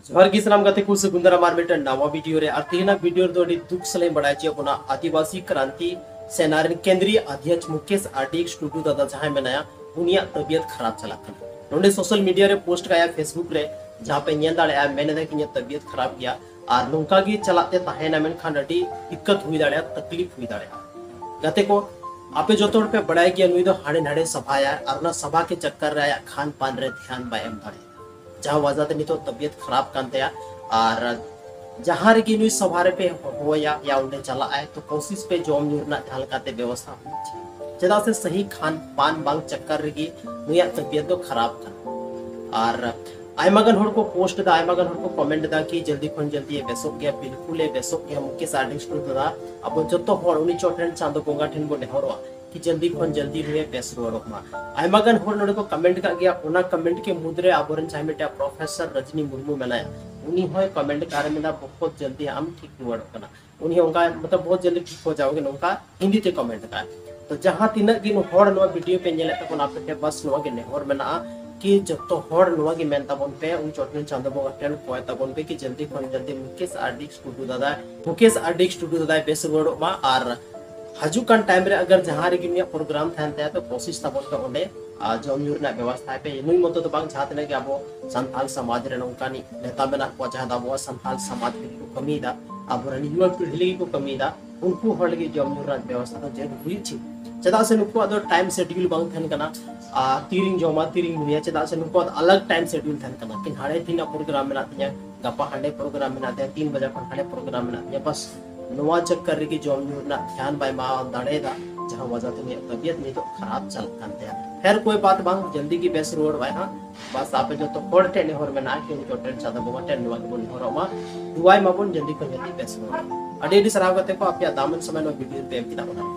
जोहार गी सलाम गाते को सगुंदरा मारमेटन नवा वीडियो रे आरतीना वीडियो दो दुख सले बड़ाई चे अपना आदिवासी क्रांति सेना केंद्रीय अध्यक्ष मुकेश आरडीएक्स टुडू दादा जहां मेनाया उनिया तबियत खराब चला नोंडे सोशल मीडिया रे पोस्ट काया फेसबुक रे जहां पे नेल दाड़े आ मेने दे कि तबियत खराब गया और नोंका गी चलाते तहेना मेन खान अडी दिक्कत हुई दाड़े तकलीफ हुई दाड़े गाते को आपे जो तोड़ पे बड़ाई गया नुई दो हाड़े नाड़े सभाया और ना सभा के चक्कर रे खान पान रे ध्यान बाय एम दाड़े जहाँ वजह ते नितो तबियत खराब कांतेया और जहाँ रे की नुई सभारे पे होया या उन्हें चला आए तो कोशिश पे जोम नुरना ढाल काते व्यवस्था होनी चदा से सही खान पान बांग चक्कर रे नुया तबियत तो खराब कर और आयमागन हर को पोस्ट दा आयमागन हर को कमेंट दा कि जल्दी खन जल्दी बेसोक गया बिल्कुल बेसोक गया मुके सार्डिंग दा अब जतो हर उनी चोटन चांदो गोंगा ठिन बो नेहरवा कि जल्दी खन जल्दी हुए बेस रोड़मा आयमागन हर नोडे को कमेंट का गया उना कमेंट के मुद्रे आबोरन चाहमेटा प्रोफेसर रजनी मुर्मू मेनाया उनी होय कमेंट कार में बहुत जल्दी हम ठीक रुआड़ कना उनी उनका मतलब बहुत जल्दी ठीक हो जाओगे नोका हिंदी ते कमेंट का तो जहां तिनक गिन हर नो वीडियो पे नेले तको आपे बस नो गे नेहर मेना कि जतो हर नुआ की मेन तबन पे उन चोटन चांदो बोगा टेन कोय तबन पे कि जल्दी खन जल्दी मुकेश आरडीएक्स टुडू दादा बेस रोड मा और हजू कान टाइम रे अगर जहां रे गिनिया प्रोग्राम थान ते तो कोशिश तबन पे ओंडे जम न्यूर ना व्यवस्था पे नुई मतो तो बांग छात ने के अबो संथाल समाज रे नौकानी नेता मेना को जहां दाबो संथाल समाज के को कमी दा अब रनी युवा पीढ़ी को कमी दा उनको हड़ लगी जम न्यूर ना व्यवस्था तो जरूर हुई छी चदा से नुको अदो टाइम शेड्यूल बांग थान कना तीरिंग जमा तीरिंग हुई चदा से नुको अलग टाइम शेड्यूल थान कना कि हाड़े थिना प्रोग्राम में नातिया गपा हाड़े प्रोग्राम में नातिया 3 बजे खन हाड़े प्रोग्राम में नातिया बस नवा चक्कर रे की जम न्यूर ना ध्यान बाय मा दाड़े दा जहां वजह ते तबियत नहीं तो खराब चल कांते खैर कोई बात बांग जल्दी की बेस रोड बाय हां बस आपे जो तो होड़ टेने होर में ना कि जो टेन सादा बोमा टेन नवा के बोन होरमा दुआई माबोन जल्दी को जल्दी बेस रोड अडेडी सराव करते को आपया दामन समय नो वीडियो पे एम किदा बना